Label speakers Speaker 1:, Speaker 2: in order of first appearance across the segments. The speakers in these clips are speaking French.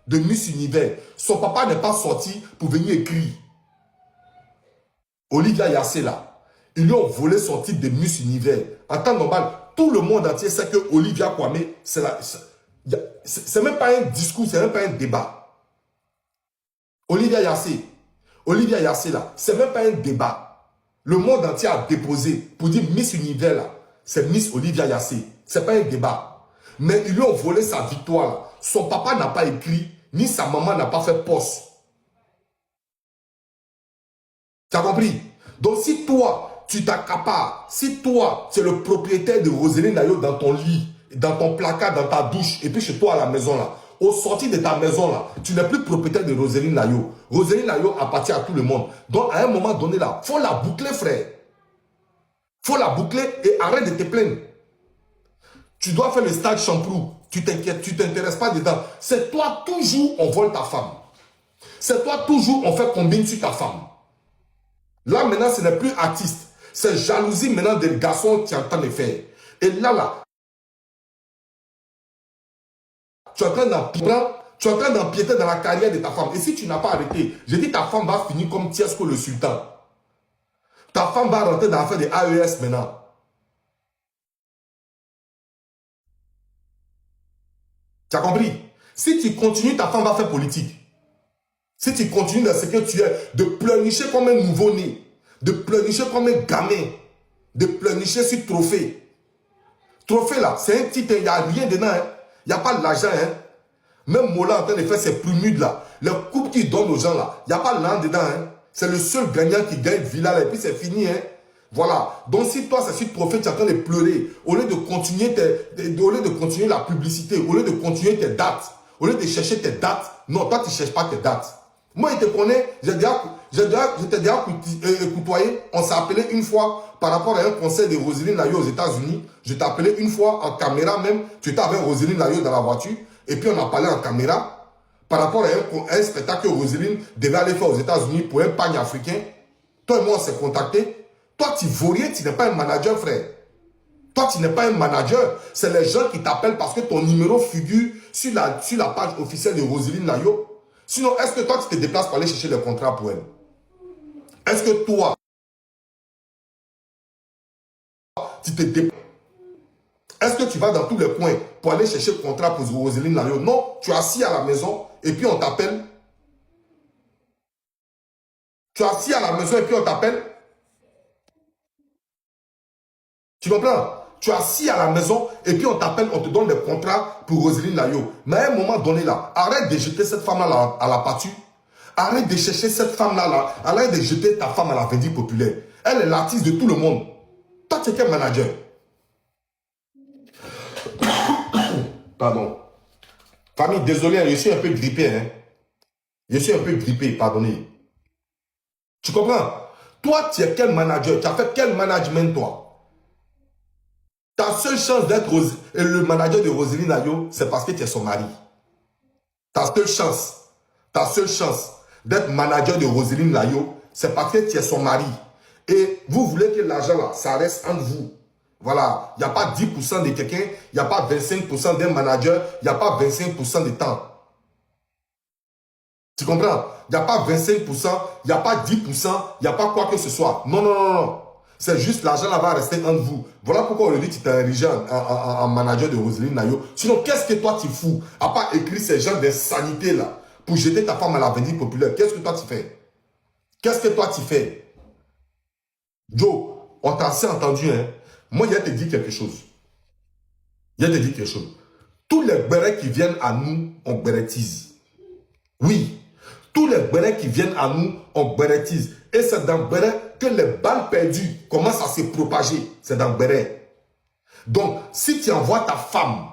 Speaker 1: de Miss Univers. Son papa n'est pas sorti pour venir écrire. Olivia Yassé là, ils lui ont volé son titre de Miss Univers. En temps normal, tout le monde entier sait que Olivia Kwame, c'est même pas un discours, c'est même pas un débat. Olivia Yassé là, c'est même pas un débat. Le monde entier a déposé pour dire Miss Univers là, c'est Miss Olivia Yassé. C'est pas un débat. Mais ils lui ont volé sa victoire là. Son papa n'a pas écrit, ni sa maman n'a pas fait poste. Tu as compris? Donc si toi, tu t'accapares, si toi, tu es le propriétaire de Roselyne Nayo dans ton lit, dans ton placard, dans ta douche, et puis chez toi à la maison là, au sorti de ta maison là, tu n'es plus propriétaire de Roselyne Nayo. Roselyne Nayo appartient à tout le monde. Donc à un moment donné là, il faut la boucler frère. Il faut la boucler et arrête de te plaindre. Tu dois faire le stade Champrou. Tu t'inquiètes, tu ne t'intéresses pas dedans. C'est toi toujours on vole ta femme. C'est toi toujours on fait combine sur ta femme. Là maintenant ce n'est plus artiste. C'est jalousie maintenant des garçons qui sont en train de faire. Et là, tu es en train d'empiéter dans la carrière de ta femme. Et si tu n'as pas arrêté, je dis ta femme va finir comme Tiesco le sultan. Ta femme va rentrer dans l'affaire des AES maintenant. Tu as compris? Si tu continues, ta femme va faire politique. Si tu continues dans ce que tu es, de pleurnicher comme un nouveau-né, de pleurnicher comme un gamin, de pleurnicher sur trophée. Trophée là, c'est un titre, il n'y a rien dedans. Hein. Il n'y a pas de l'argent. Hein. Même Mola en train de faire ses prumudes là, le coupe qu'il donne aux gens là, il n'y a pas de l'argent dedans. Hein. C'est le seul gagnant qui gagne Villa là, et puis c'est fini. Hein. Voilà. Donc si toi, c'est sur trophée, tu es en train de pleurer, au lieu de continuer la publicité, au lieu de continuer tes dates, au lieu de chercher tes dates, non, toi, tu ne cherches pas tes dates. Moi, il te connaît, je t'ai déjà côtoyé, on s'est appelé une fois par rapport à un concert de Roselyne Nayo aux États-Unis. Je t'ai appelé une fois en caméra même, tu étais avec Roselyne Nayo dans la voiture, et puis on a parlé en caméra par rapport à un spectacle que Roselyne devait aller faire aux États-Unis pour un pagne africain. Toi et moi, on s'est contactés. Toi, tu vaux rien, tu n'es pas un manager, frère. Toi, tu n'es pas un manager. C'est les gens qui t'appellent parce que ton numéro figure sur la page officielle de Roselyne Nayo. Sinon, est-ce que toi, tu te déplaces pour aller chercher le contrat pour elle? Est-ce que toi, tu te déplaces? Est-ce que tu vas dans tous les coins pour aller chercher le contrat pour Roselyne Nayo? Non, tu es assis à la maison et puis on t'appelle. Tu es assis à la maison et puis on t'appelle. Tu comprends? Tu es assis à la maison et puis on t'appelle, on te donne le contrat pour Roselyne Nayo. Mais à un moment donné là, arrête de jeter cette femme-là à la pâture. Arrête de chercher cette femme-là. Arrête de jeter ta femme à la vendue populaire. Elle est l'artiste de tout le monde. Toi, tu es quel manager? Pardon. Famille, désolé, je suis un peu grippé. Hein. Je suis un peu grippé, pardonnez. Tu comprends? Toi, tu es quel manager? Tu as fait quel management, toi? Ta seule chance d'être le manager de Roselyne Nayo, c'est parce que tu es son mari. Ta seule chance d'être manager de Roselyne Nayo, c'est parce que tu es son mari. Et vous voulez que l'argent là, ça reste entre vous. Voilà, il n'y a pas 10% de quelqu'un, il n'y a pas 25% d'un manager, il n'y a pas 25% de temps. Tu comprends? Il n'y a pas 25%, il n'y a pas 10%, il n'y a pas quoi que ce soit. Non, non, non, non. C'est juste l'argent là va rester entre vous. Voilà pourquoi on le dit, tu t'es érigé en manager de Roselyne Nayo. Sinon, qu'est-ce que toi tu fous? À part écrire ces gens d'insanité là, pour jeter ta femme à la vendue populaire, qu'est-ce que toi tu fais? Qu'est-ce que toi tu fais? Joe, on t'a assez entendu, hein? Moi, il y a te dire quelque chose. Tous les bérets qui viennent à nous, on bérétise. Oui. Tous les bérets qui viennent à nous, on bérétise. Et c'est dans béret que les balles perdues commencent à se propager. C'est dans béret. Donc, si tu envoies ta femme,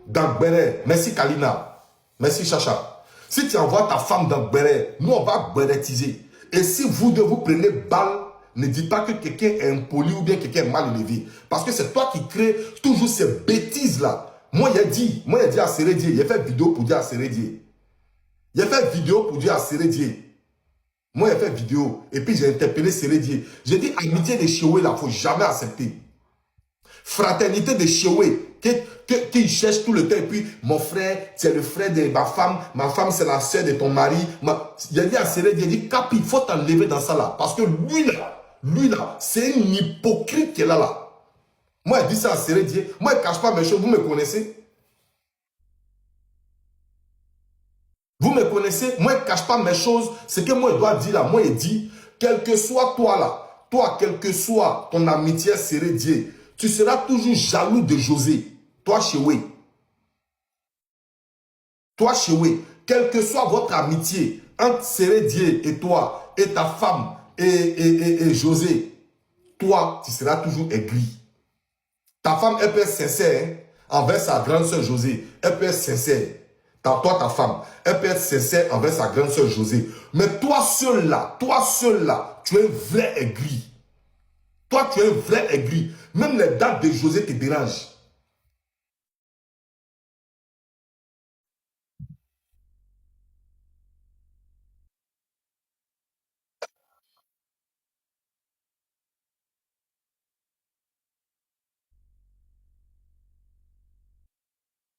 Speaker 1: dans béret, merci Kalina, merci Chacha. Si tu envoies ta femme dans béret, nous on va bérétiser. Et si vous deux vous prenez balle, ne dites pas que quelqu'un est impoli ou bien quelqu'un est mal élevé. Parce que c'est toi qui crée toujours ces bêtises-là. Moi, il a dit à Sérédier, il a fait vidéo pour dire à Sérédier. Moi, il a fait vidéo. Et puis, j'ai interpellé Sérédier. J'ai dit, amitié de Chioué, là, il ne faut jamais accepter. Fraternité de Chioué, qui cherche tout le temps. Et puis, mon frère, c'est le frère de ma femme c'est la soeur de ton mari. Il a dit à Séré Dié, il dit, Capi, il faut t'enlever dans ça là. Parce que lui là, c'est une hypocrite qu'elle a là. Moi, elle dit ça à Séré Dié. Moi, elle ne cache pas mes choses, vous me connaissez. Vous me connaissez, moi, je ne cache pas mes choses. Ce que moi, je dois dire là, moi, il dit, quel que soit toi là, toi, quel que soit ton amitié Séré Dié, tu seras toujours jaloux de José. Toi, Chéoué. Toi, Chéoué, quelle que soit votre amitié entre Séré Dié et toi, et ta femme, et José, toi, tu seras toujours aigri. Ta femme, elle peut être sincère hein, envers sa grande soeur José. Elle peut être sincère. Toi, ta femme, elle peut être sincère envers sa grande soeur José. Mais toi seul là, tu es un vrai aigri. Toi, tu es un vrai aigri. Même les dates de José te dérangent.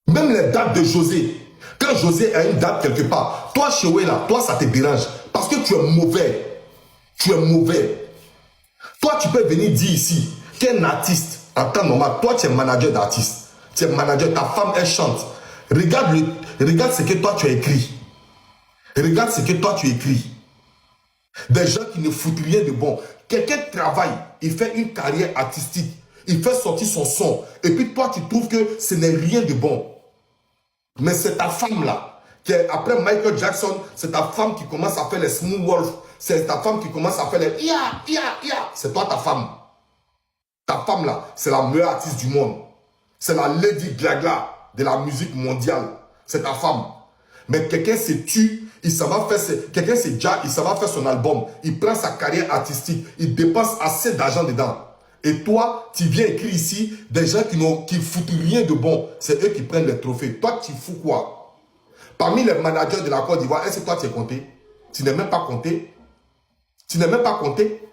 Speaker 1: Même les dates de José. Quand José a une date quelque part, toi, Chéoué là, toi, ça te dérange. Parce que tu es mauvais. Tu es mauvais. Toi, tu peux venir dire ici qu'un artiste, en temps normal, toi, tu es manager d'artiste. Tu es manager, ta femme, elle chante. Regarde ce que toi, tu as écrit. Regarde ce que toi, tu écris. Des gens qui ne foutent rien de bon. Quelqu'un travaille, il fait une carrière artistique. Il fait sortir son son. Et puis toi, tu trouves que ce n'est rien de bon. Mais c'est ta femme là, qui est, après Michael Jackson, c'est ta femme qui commence à faire les Smooth Wolf. C'est ta femme qui commence à faire les C'est toi ta femme. Ta femme là, c'est la meilleure artiste du monde. C'est la Lady Gaga de la musique mondiale. C'est ta femme. Mais quelqu'un se tue, il s'en va faire, quelqu'un se déjà, il s'en va faire son album. Il prend sa carrière artistique, il dépense assez d'argent dedans. Et toi, tu viens écrire ici des gens qui foutent rien de bon. C'est eux qui prennent les trophées. Toi, tu fous quoi? Parmi les managers de la Côte d'Ivoire, est-ce que toi, tu es compté? Tu n'es même pas compté. Tu n'es même pas compté.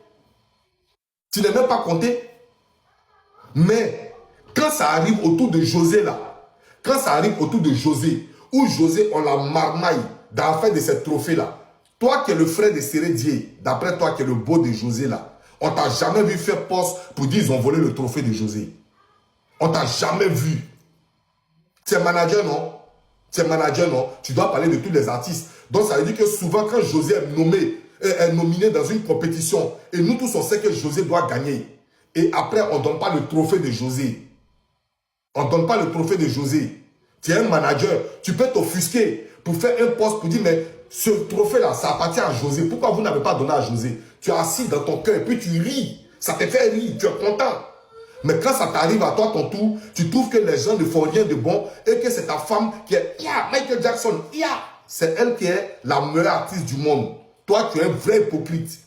Speaker 1: Tu n'es même pas compté. Mais quand ça arrive autour de José là, quand ça arrive autour de José, où José, on la marmaille dans l'affaire de ces trophées là, toi qui es le frère de Séré Dié, d'après toi qui es le beau de José là, on t'a jamais vu faire poste pour dire qu'ils ont volé le trophée de José. On t'a jamais vu. Tu es manager, non? Tu es manager, non? Tu dois parler de tous les artistes. Donc ça veut dire que souvent quand José est nominé dans une compétition, et nous tous on sait que José doit gagner. Et après on ne donne pas le trophée de José. On ne donne pas le trophée de José. Tu es un manager. Tu peux t'offusquer pour faire un poste pour dire mais ce trophée-là, ça appartient à José. Pourquoi vous n'avez pas donné à José? Tu es assis dans ton cœur et puis tu ris. Ça te fait rire. Tu es content. Mais quand ça t'arrive à toi, ton tour, tu trouves que les gens ne font rien de bon et que c'est ta femme qui est Michael Jackson. C'est elle qui est la meilleure artiste du monde. Toi, tu es un vrai hypocrite.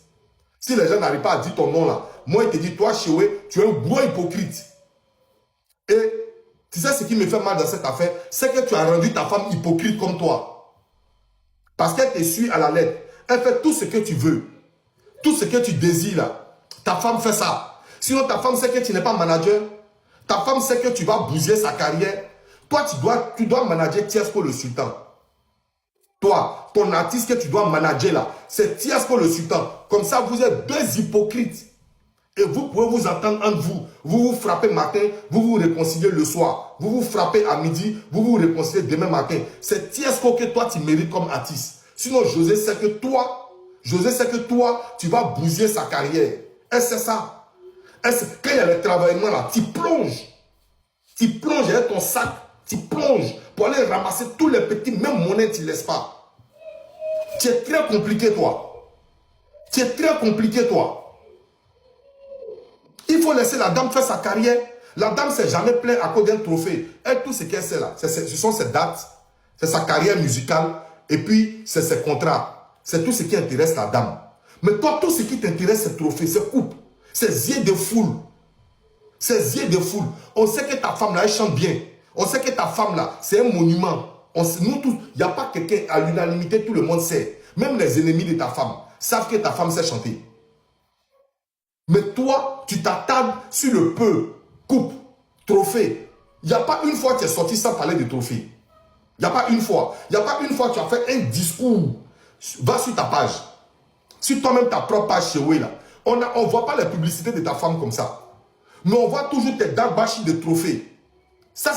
Speaker 1: Si les gens n'arrivent pas à dire ton nom là, moi, je te dis, toi, Chéoué, tu es un gros hypocrite. Et tu sais ce qui me fait mal dans cette affaire, c'est que tu as rendu ta femme hypocrite comme toi. Parce qu'elle te suit à la lettre. Elle fait tout ce que tu veux. Tout ce que tu désires là. Ta femme fait ça. Sinon ta femme sait que tu n'es pas manager. Ta femme sait que tu vas bousiller sa carrière. Toi, tu dois manager Tiesco le Sultan. Toi, ton artiste que tu dois manager là, c'est Tiesco le Sultan. Comme ça, vous êtes deux hypocrites. Et vous pouvez vous entendre entre vous. Vous vous frappez matin, vous vous réconciliez le soir. Vous vous frappez à midi, vous vous réconciliez demain matin. C'est Tiesco que toi, tu mérites comme artiste. Sinon, José sait que toi, tu vas bousiller sa carrière. Et c'est ça. Quand il y a le travaillement là, tu plonges. Tu plonges avec ton sac. Tu plonges pour aller ramasser tous les petits, même monnaies, tu ne laisses pas. Tu es très compliqué, toi. Tu es très compliqué, toi. Il faut laisser la dame faire sa carrière. La dame ne s'est jamais plainte à cause d'un trophée. Elle, tout ce qu'elle sait là, ce sont ses dates, c'est sa carrière musicale, et puis c'est ses contrats. C'est tout ce qui intéresse la dame. Mais toi, tout ce qui t'intéresse, c'est trophée, c'est coupe, c'est yeux de foule. C'est yeux de foule. On sait que ta femme là, elle chante bien. On sait que ta femme là, c'est un monument. Nous tous, il n'y a pas quelqu'un à l'unanimité, tout le monde sait. Même les ennemis de ta femme savent que ta femme sait chanter. Mais toi, tu t'attardes sur le peu, coupe, trophée. Il n'y a pas une fois que tu es sorti sans parler de trophée. Il n'y a pas une fois. Il n'y a pas une fois que tu as fait un discours. Va sur ta page. Sur toi-même, ta propre page chez Way, là. On ne voit pas les publicités de ta femme comme ça. Mais on voit toujours tes darbachis de trophées. Ça,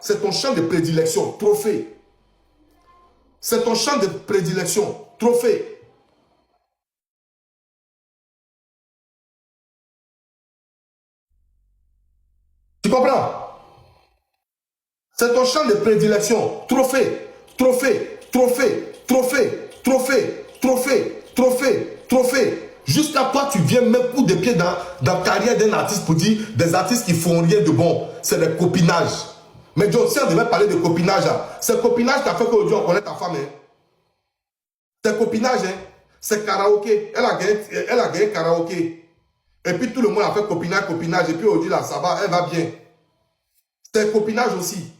Speaker 1: c'est ton champ de prédilection. Trophée. C'est ton champ de prédilection. Trophée. Tu comprends? C'est ton champ de prédilection. Trophée, trophée, trophée, trophée, trophée, trophée, trophée, trophée. Jusqu'à toi, tu viens même pour des pieds dans la carrière d'un artiste pour dire des artistes qui font rien de bon. C'est le copinage. Mais John, si on devait parler de copinage, c'est copinage qui a fait qu'aujourd'hui on connaît ta femme. Hein. C'est copinage, hein. C'est karaoké. Elle a gagné karaoké. Et puis tout le monde a fait copinage, copinage. Et puis aujourd'hui, là, ça va, elle va bien. C'est copinage aussi.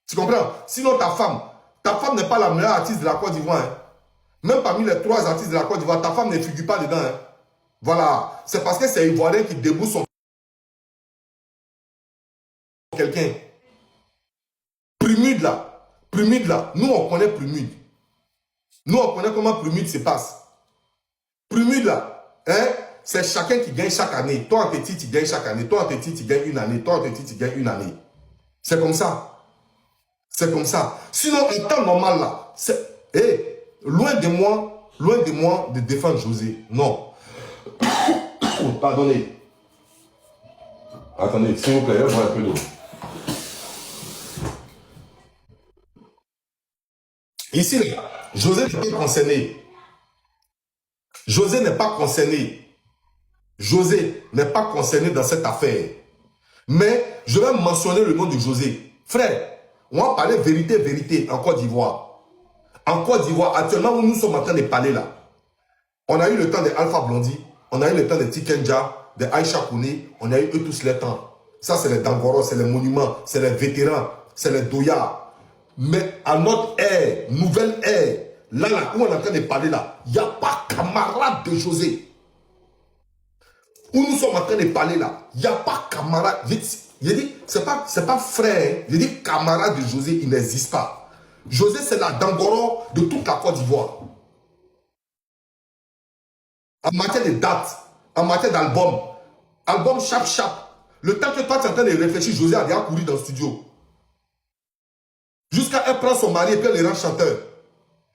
Speaker 1: Tu comprends? Sinon, ta femme n'est pas la meilleure artiste de la Côte d'Ivoire. Hein. Même parmi les 3 artistes de la Côte d'Ivoire, ta femme ne figure pas dedans. Hein. Voilà. C'est parce que c'est Ivoirien qui débouche son quelqu'un. Prumude là. Nous, on connaît Prumude. Nous, on connaît comment Prumude se passe. Prumude là, hein, c'est chacun qui gagne chaque année. Toi, en petit, tu gagnes chaque année. Toi, en petit, tu gagnes une année. Toi, en petit, tu gagnes une année. C'est comme ça. C'est comme ça. Sinon, en temps normal là, c'est... Hey, loin de moi de défendre José. Non. Pardonnez. Attendez, s'il vous plaît, je bois un peu d'eau. Ici, là, José n'est pas concerné. José n'est pas concerné. José n'est pas concerné dans cette affaire. Mais je vais mentionner le nom de José. Frère, on va parler vérité en Côte d'Ivoire. En Côte d'Ivoire, actuellement où nous sommes en train de parler là, on a eu le temps de Alpha Blondy, on a eu le temps de Tikenja, de Aïcha Kouné, on a eu eux tous les temps. Ça, c'est les Dangoro, c'est les monuments, c'est les vétérans, c'est les Doya. Mais à notre ère, nouvelle ère, là où on est en train de parler là, il n'y a pas camarade de José. Où nous sommes en train de parler là, il n'y a pas camarade. J'ai dit, c'est pas frère. J'ai dit camarade de José, il n'existe pas. José, c'est la Dangoro de toute la Côte d'Ivoire. En matière de dates, en matière d'album, album chap. Le temps que toi tu es en train de réfléchir, José a déjà couru dans le studio. Jusqu'à elle prend son mari et puis elle le rend chanteur.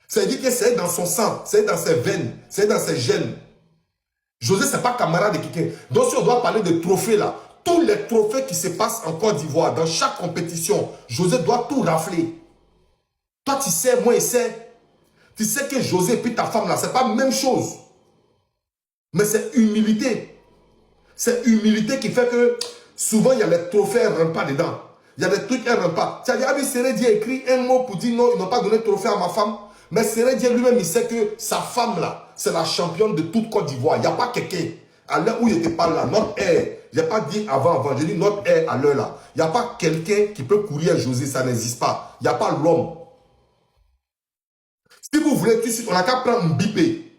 Speaker 1: Ça veut dire que c'est dans son sang, c'est dans ses veines, c'est dans ses gènes. José, c'est pas camarade de quelqu'un. Donc si on doit parler de trophées là, tous les trophées qui se passent en Côte d'Ivoire, dans chaque compétition, José doit tout rafler. Toi tu sais, moi je sais. Tu sais que José et puis ta femme là, c'est pas la même chose. Mais c'est humilité. C'est humilité qui fait que souvent il y a les trophées, elles ne rentrent pas dedans. Il y a des trucs, elles ne rentrent pas. Tu as déjà vu Sérédi écrit un mot pour dire non, ils n'ont pas donné de trophée à ma femme. Mais Sérédi lui-même, il sait que sa femme là, c'est la championne de toute Côte d'Ivoire. Il n'y a pas quelqu'un. À l'heure où il te parle là, notre ère, je n'ai pas dit avant, je dis notre ère à l'heure là. Il n'y a pas quelqu'un qui peut courir à José, ça n'existe pas. Il n'y a pas l'homme. Si vous voulez tout de suite, on n'a qu'à prendre un bipé.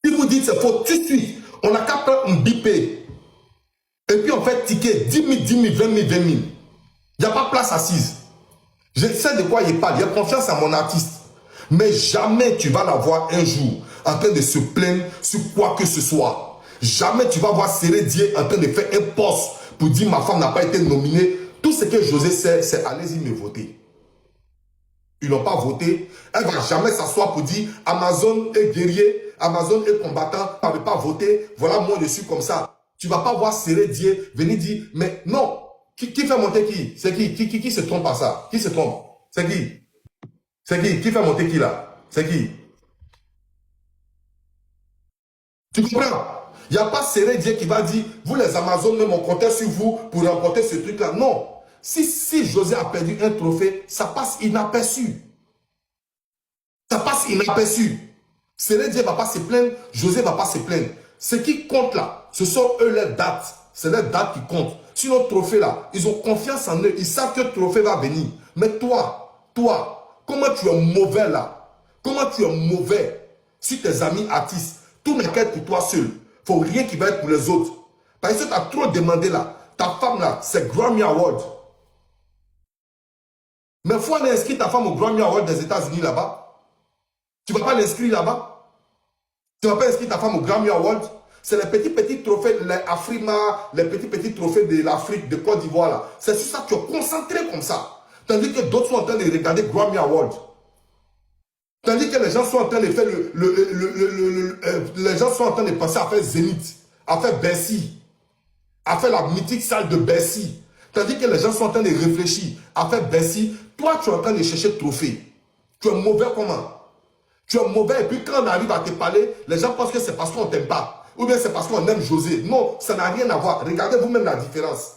Speaker 1: Si vous dites c'est faux, tout de suite, on n'a qu'à prendre un bipé. Et puis on fait ticket 10 000, 10 000, 20 000, 20 000. Il n'y a pas place assise. Je sais de quoi il parle. J'ai confiance à mon artiste. Mais jamais tu vas la voir un jour en train de se plaindre sur quoi que ce soit. Jamais tu vas voir Sérédier en train de faire un poste pour dire ma femme n'a pas été nominée. Tout ce que José sait, c'est allez-y me voter. Ils n'ont pas voté. Elle ne va jamais s'asseoir pour dire Amazon est guerrier, Amazon est combattant, tu n'avais pas voté, voilà moi je suis comme ça. Tu ne vas pas voir Sérédier venir dire, mais non, qui fait monter qui? C'est qui se trompe à ça? Qui se trompe? C'est qui? C'est qui fait monter qui là? C'est qui? Tu comprends? Il n'y a pas Sérédier qui va dire, vous les Amazones, même on comptait sur vous pour remporter ce truc-là. Non. Si José a perdu un trophée, ça passe inaperçu. Ça passe inaperçu. Sérédier ne va pas se plaindre, José ne va pas se plaindre. Ce qui compte là, ce sont eux les dates. C'est les dates qui comptent. Sur notre trophée là, ils ont confiance en eux. Ils savent que le trophée va venir. Mais toi, comment tu es mauvais là? Comment tu es mauvais sur tes amis artistes? Tout n'est qu'être pour toi seul. Il ne faut rien qui va être pour les autres. Parce que tu as trop demandé là. Ta femme là, c'est Grammy Award. Mais il faut aller inscrire ta femme au Grammy Award des États-Unis là-bas. Tu ne vas pas l'inscrire là-bas. Tu ne vas pas inscrire ta femme au Grammy Award. C'est les petits trophées, les Afrima, les petits trophées de l'Afrique, de Côte d'Ivoire là. C'est sur ça que tu es concentré comme ça. Tandis que d'autres sont en train de regarder Grammy Award. Tandis que les gens sont en train de faire les gens sont en train de penser à faire Zénith, à faire Bercy, à faire la mythique salle de Bercy. Tandis que les gens sont en train de réfléchir à faire Bercy. Toi, tu es en train de chercher trophée. Tu es mauvais comment? Tu es mauvais et puis quand on arrive à te parler, les gens pensent que c'est parce qu'on ne t'aime pas. Ou bien c'est parce qu'on aime José. Non, ça n'a rien à voir. Regardez vous-même la différence.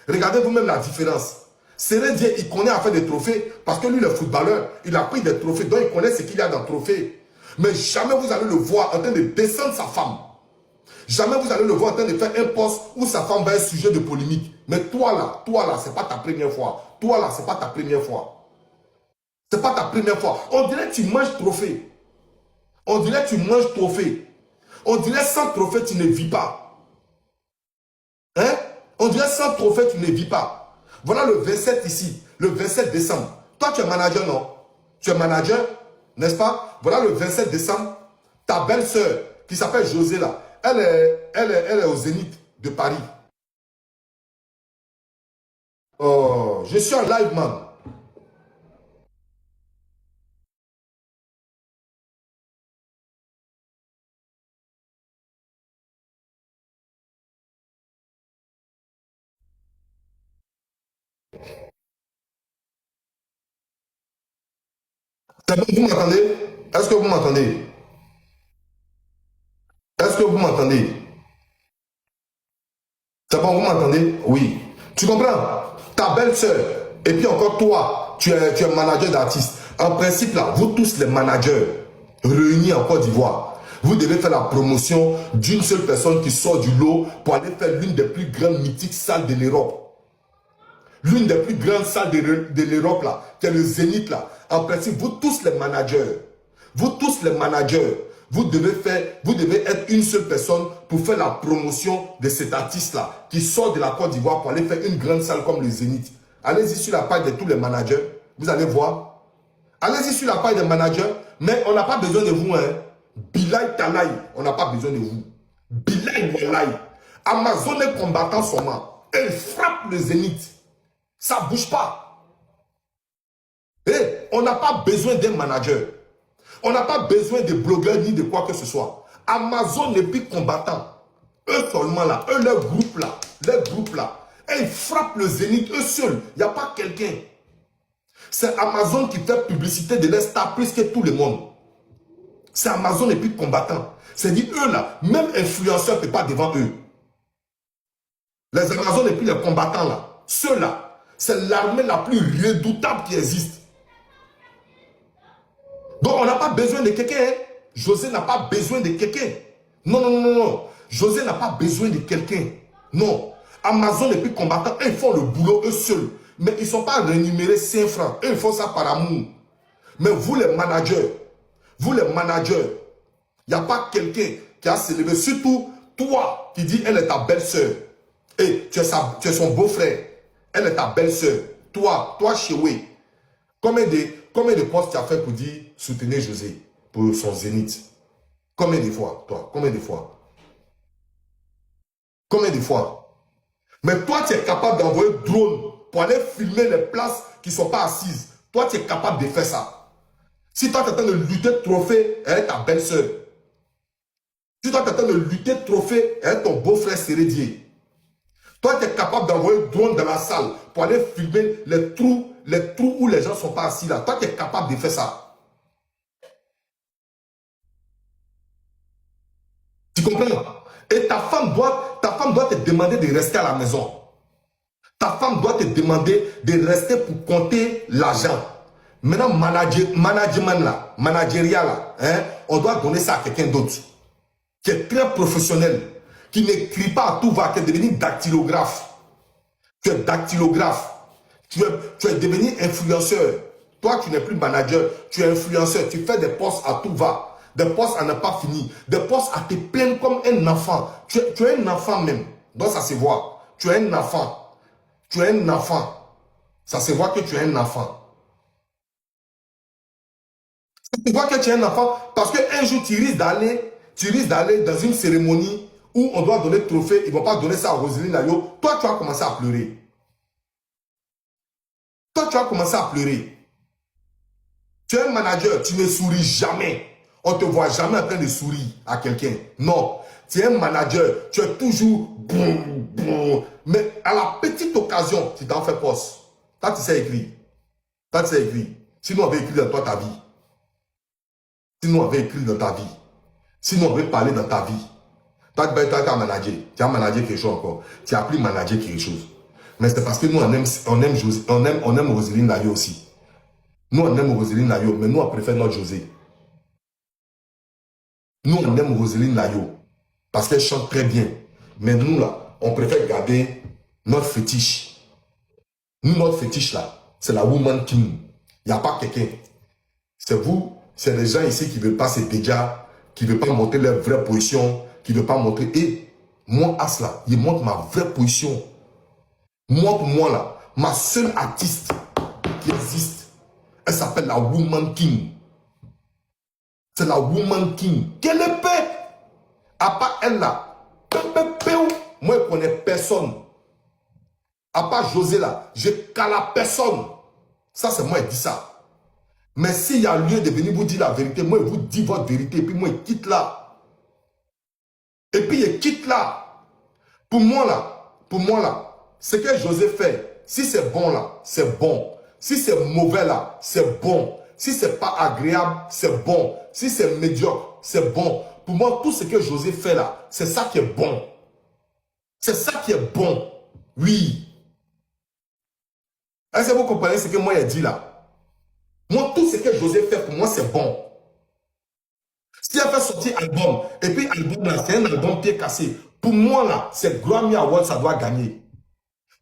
Speaker 1: Regardez vous-même la différence. Sérédier, il connaît à faire des trophées parce que lui, le footballeur, il a pris des trophées, donc il connaît ce qu'il y a dans le trophée. Mais jamais vous allez le voir en train de descendre sa femme. Jamais vous allez le voir en train de faire un poste où sa femme va être sujet de polémique. Mais toi là, c'est pas ta première fois. Toi là, c'est pas ta première fois. C'est pas ta première fois. On dirait que tu manges trophée. On dirait que tu manges trophée. On dirait sans trophée, tu ne vis pas. Hein? On dirait sans trophée, tu ne vis pas. Voilà le 27 ici, le 27 décembre. Toi, tu es manager, non? Tu es manager, n'est-ce pas? Voilà le 27 décembre. Ta belle-sœur, qui s'appelle José là, elle est au Zénith de Paris. Oh, je suis en live, man. C'est bon, vous m'entendez? Est-ce que vous m'entendez? Est-ce que vous m'entendez? C'est bon, vous m'entendez? Oui. Tu comprends? Ta belle-sœur, et puis encore toi, tu es manager d'artiste. En principe, là, vous tous les managers réunis en Côte d'Ivoire, vous devez faire la promotion d'une seule personne qui sort du lot pour aller faire l'une des plus grandes mythiques salles de l'Europe. L'une des plus grandes salles de l'Europe, là, qui est le Zénith, là. En principe, vous tous les managers, vous devez être une seule personne pour faire la promotion de cet artiste-là, qui sort de la Côte d'Ivoire pour aller faire une grande salle comme le Zénith. Allez-y sur la page de tous les managers, vous allez voir. Allez-y sur la page des managers, mais on n'a pas besoin de vous, hein. Bilay Talaï, on n'a pas besoin de vous. Bilay Walay. Amazon est combattant seulement. Elle frappe le Zénith. Ça ne bouge pas. Et on n'a pas besoin d'un manager. On n'a pas besoin de blogueurs ni de quoi que ce soit. Amazon n'est plus combattant. Eux seulement là, eux leur groupe là, et ils frappent le Zénith eux seuls. Il n'y a pas quelqu'un. C'est Amazon qui fait publicité de leur star plus que tout le monde. C'est Amazon et puis combattant. C'est-à-dire eux là, même influenceurs ne peuvent pas devant eux. Les Amazon et puis les combattants là, ceux là, c'est l'armée la plus redoutable qui existe. Donc on n'a pas besoin de quelqu'un. Hein? José n'a pas besoin de quelqu'un. Non, non, non, non, non. José n'a pas besoin de quelqu'un. Non. Amazon et puis combattants, ils font le boulot eux seuls. Mais ils ne sont pas rémunérés 5 francs. Eux, ils font ça par amour. Mais vous les managers, il n'y a pas quelqu'un qui a s'élevé. Surtout toi qui dis elle est ta belle-sœur. Et tu es son beau-frère. Elle est ta belle-sœur. Toi Chéoué. Combien de postes tu as fait pour dire soutenir José pour son Zénith? Combien de fois, toi? Combien de fois? Combien de fois? Mais toi, tu es capable d'envoyer drone pour aller filmer les places qui ne sont pas assises. Toi, tu es capable de faire ça. Si toi, tu es en train de lutter trophée avec ta belle-sœur, si toi, tu es en train de lutter trophée avec ton beau-frère Sérédier, toi, tu es capable d'envoyer drone dans la salle pour aller filmer les trous où les gens ne sont pas assis là. Toi, tu es capable de faire ça. Tu comprends? Et ta femme doit te demander de rester à la maison. Ta femme doit te demander de rester pour compter l'argent. Maintenant, management là, managérial là, hein, on doit donner ça à quelqu'un d'autre. Qui est très professionnel. Qui n'écrit pas à tout va, qui est devenu dactylographe. Tu es dactylographe. Tu es devenu influenceur. Toi, tu n'es plus manager, tu es influenceur. Tu fais des posts à tout va. Des postes à ne pas finir. Des postes à te plaindre comme un enfant. Tu es un enfant même. Donc ça se voit. Tu es un enfant. Tu es un enfant. Ça se voit que tu es un enfant. Ça se voit que tu es un enfant parce qu'un jour, tu risques d'aller dans une cérémonie où on doit donner le trophée. Ils ne vont pas donner ça à Roselyne Layo. Toi, tu vas commencer à pleurer. Toi, tu vas commencer à pleurer. Tu es un manager, tu ne souris jamais. On ne te voit jamais en train de sourire à quelqu'un. Non. Tu es un manager, tu es toujours... Mais à la petite occasion, tu t'en fais poste. Toi, tu sais écrire. Toi, tu sais écrire. Sinon, on avait écrit dans toi ta vie. Sinon, on avait écrit dans ta vie. Sinon, on avait parlé dans ta vie. Toi, tu as managé. Tu as managé quelque chose encore. Tu as appris à manager quelque chose. Mais c'est parce que nous, on aime Roselyne Layo aussi. Nous, on aime Roselyne Layo, mais nous, on préfère notre José. Nous, on aime Roselyne Layo parce qu'elle chante très bien. Mais nous, là, on préfère garder notre fétiche. Nous, notre fétiche, là, c'est la Woman King. Il n'y a pas quelqu'un. C'est vous, c'est les gens ici qui ne veulent pas se déjà, qui ne veulent pas montrer leur vraie position, qui ne veulent pas montrer. Et moi, Asla, il montre ma vraie position. Moi, pour moi, là, ma seule artiste qui existe, elle s'appelle la Woman King. C'est la Woman King. Quelle épée! À part elle là, moi je ne connais personne. À part José là, je cale la personne. Ça c'est moi qui dis ça. Mais s'il y a lieu de venir vous dire la vérité, moi je vous dis votre vérité et puis moi je quitte là. Et puis je quitte là. Pour moi là, ce que José fait, si c'est bon là, c'est bon. Si c'est mauvais là, c'est bon. Si c'est pas agréable, c'est bon. Si c'est médiocre, c'est bon. Pour moi, tout ce que José fait là, c'est ça qui est bon. C'est ça qui est bon. Oui. Est-ce que vous comprenez ce que moi j'ai dit là? Moi, tout ce que José fait, pour moi, c'est bon. Si elle fait sortir album, et puis album là, c'est un album pied cassé. Pour moi là, c'est Grammy Award, ça doit gagner.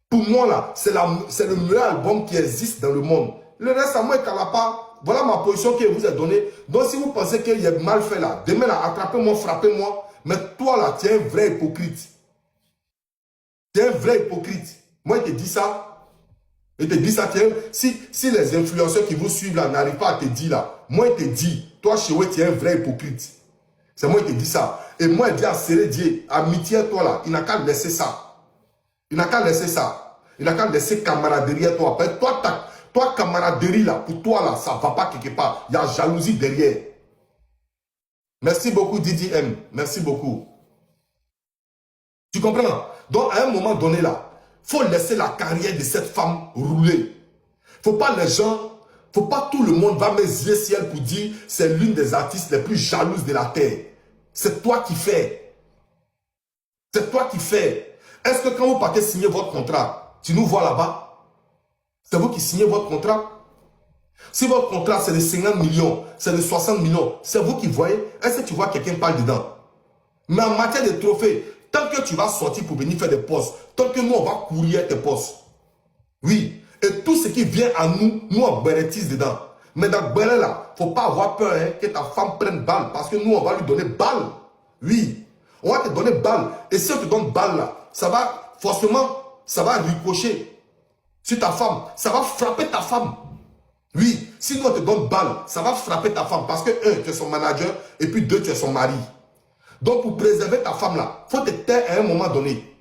Speaker 1: Pour moi là, c'est le meilleur album qui existe dans le monde. Le reste, à moi, pas. Voilà ma position que je vous ai donnée. Donc, si vous pensez qu'il y a mal fait là, demain là, attrapez-moi, frappez-moi. Mais toi là, tu es un vrai hypocrite. Tu es un vrai hypocrite. Moi, je te dis ça. Je te dis ça. Si les influenceurs qui vous suivent là n'arrivent pas à te dire là, moi, je te dis, toi, Chéoué, tu es un vrai hypocrite. C'est moi qui te dis ça. Et moi, je dis à Sérédier, à Mitier, toi là, il n'a qu'à laisser ça. Il n'a qu'à laisser ça. Il n'a qu'à laisser camaraderie à toi. Après, toi, camaraderie là, pour toi là, ça ne va pas quelque part. Il y a jalousie derrière. Merci beaucoup, Didi M. Merci beaucoup. Tu comprends? Donc, à un moment donné là, il faut laisser la carrière de cette femme rouler. Faut pas les gens, faut pas tout le monde va mettre yeux ciel pour dire c'est l'une des artistes les plus jalouses de la terre. C'est toi qui fais. C'est toi qui fais. Est-ce que quand vous partez signer votre contrat, tu nous vois là-bas? C'est vous qui signez votre contrat. Si votre contrat c'est de 50 millions, c'est de 60 millions, c'est vous qui voyez. Est-ce que tu vois quelqu'un parle dedans? Mais en matière de trophées, tant que tu vas sortir pour venir faire des postes, tant que nous on va courir tes postes. Oui. Et tout ce qui vient à nous, nous on bénéficie dedans. Mais dans Béret là, il ne faut pas avoir peur hein, que ta femme prenne balle. Parce que nous on va lui donner balle. Oui. On va te donner balle. Et si on te donne balle là, ça va forcément, ça va ricocher sur ta femme, ça va frapper ta femme. Oui, si nous on te donne balle, ça va frapper ta femme. Parce que, un, tu es son manager, et puis deux, tu es son mari. Donc, pour préserver ta femme là, il faut te taire à un moment donné.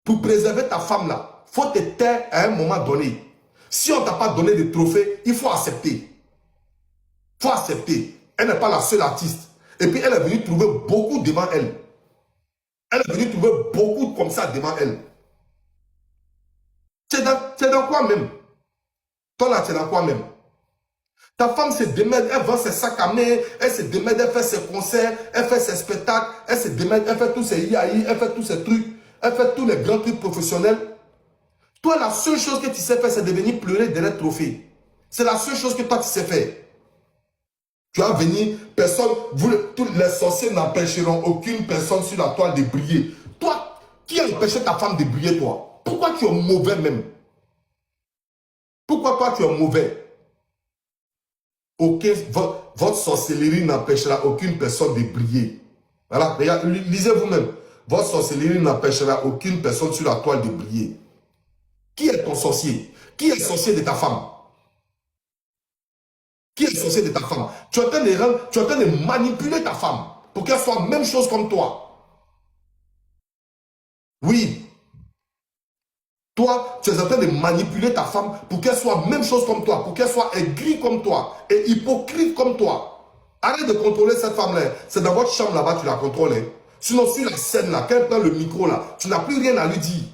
Speaker 1: Pour préserver ta femme là, il faut te taire à un moment donné. Si on ne t'a pas donné de trophée, il faut accepter. Il faut accepter. Elle n'est pas la seule artiste. Et puis, elle est venue trouver beaucoup devant elle. Elle est venue trouver beaucoup comme ça devant elle. Tu es dans quoi même? Toi là, tu es dans quoi même? Ta femme se démène, elle vend ses sacs à main, elle se démène, elle fait ses concerts, elle fait ses spectacles, elle se démène, elle fait tous ses IAI, elle fait tous ses trucs, elle fait tous les grands trucs professionnels. Toi, la seule chose que tu sais faire, c'est de venir pleurer derrière le trophée. C'est la seule chose que toi, tu sais faire. Tu vas venir, personne, tous les sorciers n'empêcheront aucune personne sur la toile de briller. Toi, qui a empêché ta femme de briller, toi? Pourquoi tu es mauvais même? Pourquoi toi tu es mauvais? Votre sorcellerie n'empêchera aucune personne de briller. Voilà, lisez vous-même. votre sorcellerie n'empêchera aucune personne sur la toile de briller. Qui est ton sorcier? Qui est le sorcier de ta femme? Qui est le sorcier de ta femme? Tu es en train de manipuler ta femme pour qu'elle soit la même chose comme toi. Oui. Toi, tu es en train de manipuler ta femme pour qu'elle soit la même chose comme toi, pour qu'elle soit aigrie comme toi et hypocrite comme toi. Arrête de contrôler cette femme-là. C'est dans votre chambre là-bas, tu la contrôles. Hein. Sinon, sur la scène là, quand elle prend le micro là, tu n'as plus rien à lui dire.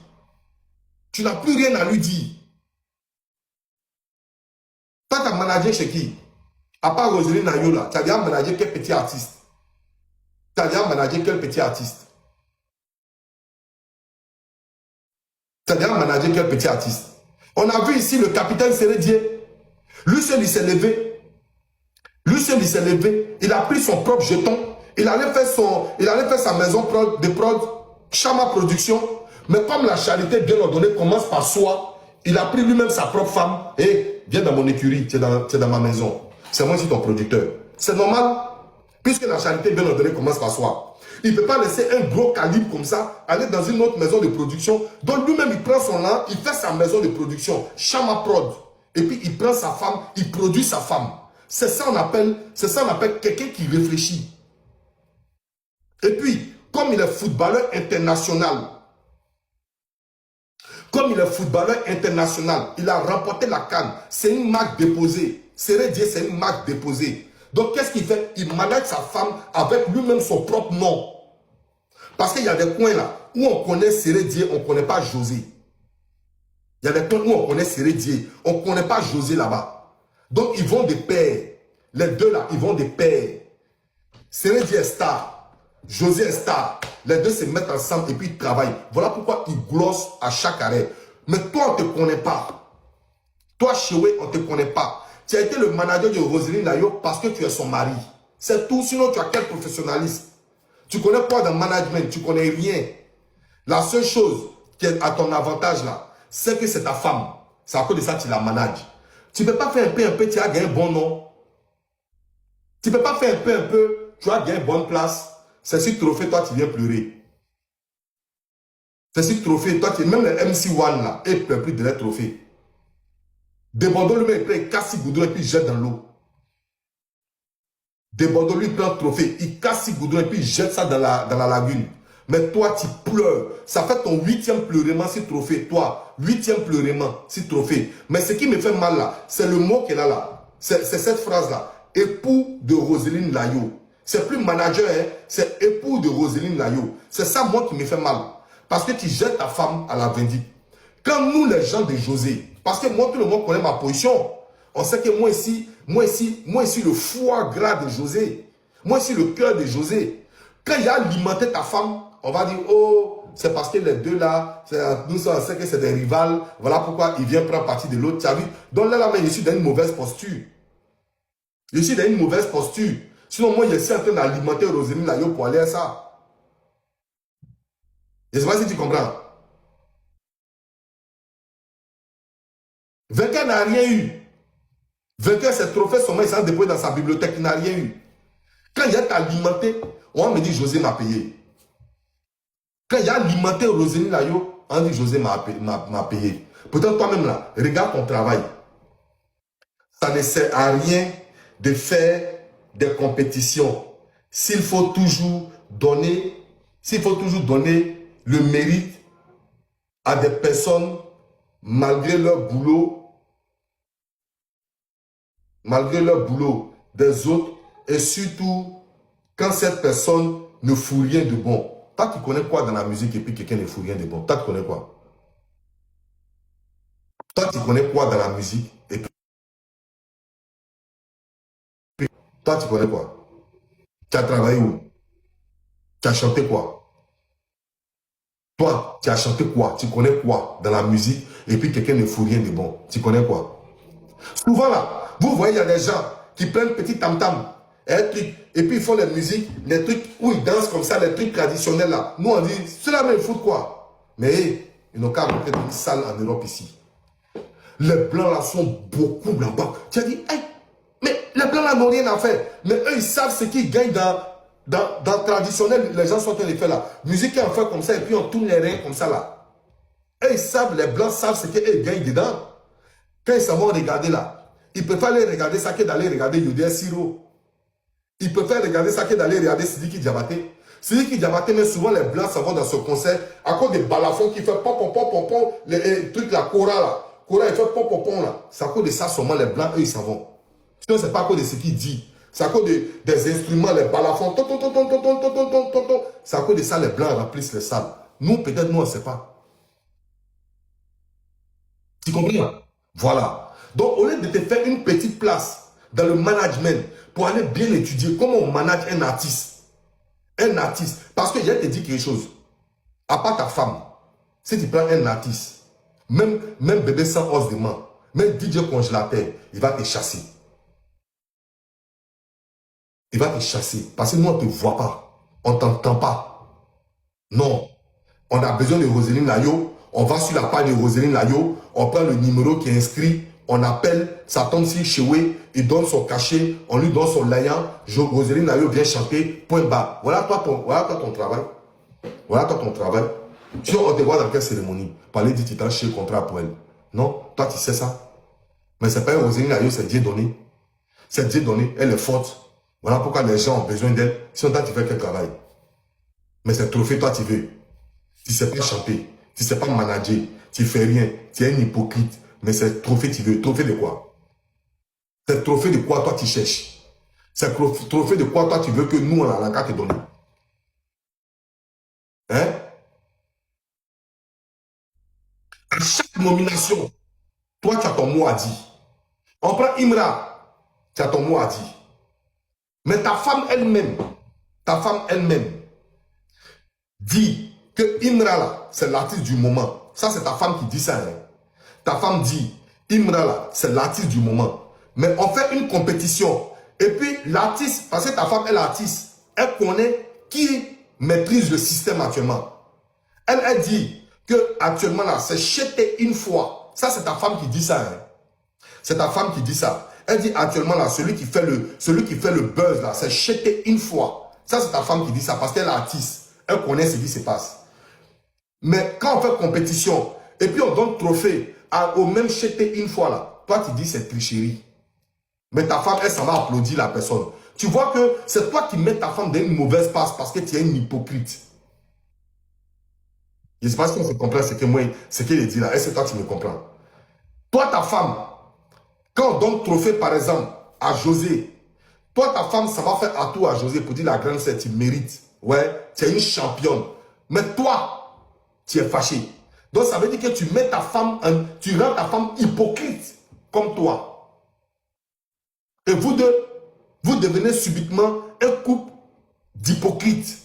Speaker 1: Tu n'as plus rien à lui dire. Toi, tu as managé chez qui? À part Roselyne Nayo là, tu as déjà managé quel petit artiste? Tu as déjà managé quel petit artiste? Tu as déjà managé quel petit artiste? On a vu ici le capitaine Sérédier. Lui seul, il s'est levé. Lui seul, il s'est levé. Il a pris son propre jeton. Il allait faire sa maison de prod, Chama Production. Mais comme la charité bien ordonnée commence par soi, il a pris lui-même sa propre femme. Et viens dans mon écurie, tu es dans ma maison. C'est moi ici ton producteur. C'est normal, puisque la charité bien ordonnée commence par soi. Il ne peut pas laisser un gros calibre comme ça aller dans une autre maison de production. Donc lui-même, il prend son lent, il fait sa maison de production, Chama Prod. Et puis il prend sa femme, il produit sa femme. C'est ça qu'on appelle quelqu'un qui réfléchit. Et puis, comme il est footballeur international, il a remporté la CAN. C'est une marque déposée. Sérédier, c'est une marque déposée. Donc, qu'est-ce qu'il fait? Il manage sa femme avec lui-même son propre nom. Parce qu'il y a des coins là où on connaît Sérédier, on ne connaît pas José. Il y a des coins où on connaît Sérédier, on ne connaît pas José là-bas. Donc, ils vont de pair. Les deux là, ils vont de pair. Sérédier est star. José est star. Les deux se mettent ensemble et puis ils travaillent. Voilà pourquoi ils glossent à chaque arrêt. Mais toi, on ne te connaît pas. Toi, Choué, on ne te connaît pas. Tu as été le manager de Roselyne Nayo parce que tu es son mari. C'est tout. Sinon, tu as quel professionnalisme? Tu connais quoi dans le management? Tu connais rien. La seule chose qui est à ton avantage là, c'est que c'est ta femme. C'est à cause de ça que tu la manages. Tu ne peux pas faire un peu, tu as gagné un bon nom. Tu ne peux pas faire un peu, tu as gagné une bonne place. C'est sur trophée, toi, tu viens pleurer. C'est sur trophée, toi, même le MC1 là, il ne peut plus de les trophées. De Bordeaux, lui-même, il casse ses goudrons et puis il jette dans l'eau. De Bordeaux, lui, il prend le trophée, il casse ses goudrons et puis il jette ça dans la lagune. Mais toi, tu pleures. Ça fait ton 8e pleurement sur trophée. Toi, 8e pleurement sur trophée. Mais ce qui me fait mal là, c'est le mot qu'elle a là. C'est cette phrase-là. Époux de Roselyne Nayo. C'est plus manager, hein? C'est époux de Roselyne Nayo. C'est ça, moi, qui me fait mal. Parce que tu jettes ta femme à la vindicte. Quand nous, les gens de José, parce que moi, tout le monde connaît ma position. On sait que moi ici, le foie gras de José. Moi ici, le cœur de José. Quand il a alimenté ta femme, on va dire, oh, c'est parce que les deux là, nous on sait que c'est des rivales. Voilà pourquoi il vient prendre parti de l'autre. Tu as vu? Donc là, je suis dans une mauvaise posture. Je suis dans une mauvaise posture. Sinon, moi, je suis en train d'alimenter Roselyne Nayo pour aller à ça. Je ne sais pas si tu comprends. Vainqueur n'a rien eu. Vainqueur, ses trophées sont mis, il s'en déploie dans sa bibliothèque, il n'a rien eu. Quand il a alimenté, on me dit José m'a payé. Quand il a alimenté Roselyne Nayo, on dit José m'a payé. Pourtant, toi-même là, regarde ton travail. Ça ne sert à rien de faire des compétitions. S'il faut toujours donner le mérite à des personnes malgré leur boulot des autres, et surtout quand cette personne ne fout rien de bon. Toi, tu connais quoi dans la musique et puis quelqu'un ne fout rien de bon? Toi, tu connais quoi? Toi, tu connais quoi dans la musique et puis toi, tu connais quoi? Tu as travaillé où? Tu as chanté quoi? Toi, tu as chanté quoi? Tu connais quoi dans la musique et puis quelqu'un ne fout rien de bon? Tu connais quoi? Souvent là, vous voyez, il y a des gens qui prennent petit tam-tam et puis ils font les musiques, les trucs où ils dansent comme ça, les trucs traditionnels là. Nous on dit, ceux-là même ils foutent quoi? Mais ils n'ont qu'à monter dans une salle en Europe ici. Les blancs là sont beaucoup là-bas. Tu as dit, hey, mais les blancs là n'ont rien à faire. Mais eux ils savent ce qu'ils gagnent Dans le traditionnel, les gens sont en train de faire là. Musique est en fait comme ça et puis on tourne les reins comme ça là. Et ils savent, les blancs savent ce qu'ils gagnent dedans. Quand ils s'en vont regarder là, ils préfèrent aller regarder ça que d'aller regarder Yodé Siro. Ils préfèrent regarder ça que d'aller regarder Sidiki Diabaté. Sidiki Diabaté, mais souvent les blancs s'en vont dans ce concert à cause des balafons qui fait pom pom pom pom pom, les trucs là, Cora là. Cora il fait pom pom pom là. C'est à cause de ça seulement les blancs, eux ils s'en vont. Sinon c'est pas à cause de ce qu'il dit. C'est à cause des instruments, les balafons. C'est à cause de ça les blancs remplissent les salles. Nous peut-être nous on ne sait pas. Tu comprends? Voilà. Donc, au lieu de te faire une petite place dans le management pour aller bien étudier comment on manage un artiste. Un artiste. Parce que je vais te dire quelque chose. À part ta femme, si tu prends un artiste, même bébé sans os de main, même DJ congélateur, il va te chasser. Il va te chasser. Parce que nous, on ne te voit pas. On ne t'entend pas. Non. On a besoin de Roselyne Layo. On va sur la page de Roselyne Layo. On prend le numéro qui est inscrit. On appelle. Ça tombe sur Chewe. Il donne son cachet. On lui donne son layan. Roselyne Layo vient chanter. Point bas. Voilà toi ton travail. Voilà toi ton travail. Si on te voit dans quelle cérémonie, parler du titan chez contrat pour elle. Non, toi tu sais ça. Mais c'est pas Roselyne Layo, c'est Dieu donné. C'est Dieu donné. Elle est forte. Voilà pourquoi les gens ont besoin d'elle. Sinon, toi tu fais quel travail. Mais c'est trophée, toi tu veux. Tu ne sais pas chanter, tu ne sais pas manager, tu ne fais rien, tu es un hypocrite. Mais c'est trophée tu veux. Trophée de quoi? C'est trophée de quoi toi tu cherches? C'est trophée de quoi toi tu veux que nous on a qu'à te donner? Hein? À chaque nomination, toi tu as ton mot à dire. On prend Imra, tu as ton mot à dire. Mais ta femme elle-même, dit que Imra là, c'est l'artiste du moment. Ça c'est ta femme qui dit ça. Hein? Ta femme dit, Imra là, c'est l'artiste du moment. Mais on fait une compétition. Et puis l'artiste, parce que ta femme est l'artiste, elle connaît qui maîtrise le système actuellement. Elle dit que actuellement là, c'est jeté une fois. Ça c'est ta femme qui dit ça. Hein? C'est ta femme qui dit ça. Elle dit actuellement là, celui qui fait le buzz là, c'est jeté une fois. Ça c'est ta femme qui dit ça parce qu'elle est artiste. Elle connaît ce qui se passe. Mais quand on fait compétition, et puis on donne trophée au même jeté une fois là, toi tu dis c'est tricherie. Mais ta femme, elle s'en va applaudir la personne. Tu vois que c'est toi qui mets ta femme dans une mauvaise passe parce que tu es une hypocrite. Je ne sais pas si on se comprend ce qu'il dit là. Est-ce que toi tu me comprends? Toi, ta femme, quand on donne trophée par exemple à José, toi ta femme, ça va faire atout à José pour dire la grande sœur, tu mérites. Ouais, tu es une championne. Mais toi, tu es fâché. Donc ça veut dire que tu mets ta femme, tu rends ta femme hypocrite comme toi. Et vous deux, vous devenez subitement un couple d'hypocrites.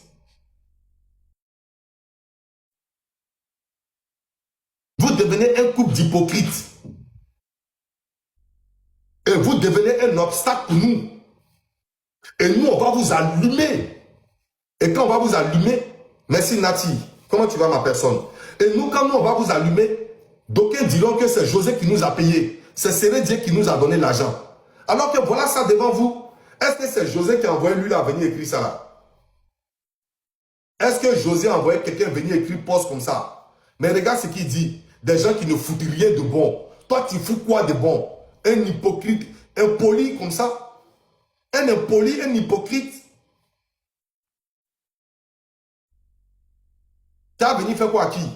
Speaker 1: Vous devenez un couple d'hypocrites. Et vous devenez un obstacle pour nous. Et nous, on va vous allumer. Et quand on va vous allumer, merci Nati, comment tu vas ma personne? Et nous, quand nous, on va vous allumer, d'aucuns diront que c'est José qui nous a payé. C'est Séré Dieu qui nous a donné l'argent. Alors que voilà ça devant vous. Est-ce que c'est José qui a envoyé lui là venir écrire ça là? Est-ce que José a envoyé quelqu'un venir écrire poste comme ça? Mais regarde ce qu'il dit. Des gens qui ne foutent rien de bon. Toi, tu fous quoi de bon? Un hypocrite, un poli comme ça? Un impoli, un hypocrite? Tu as venu faire quoi à qui?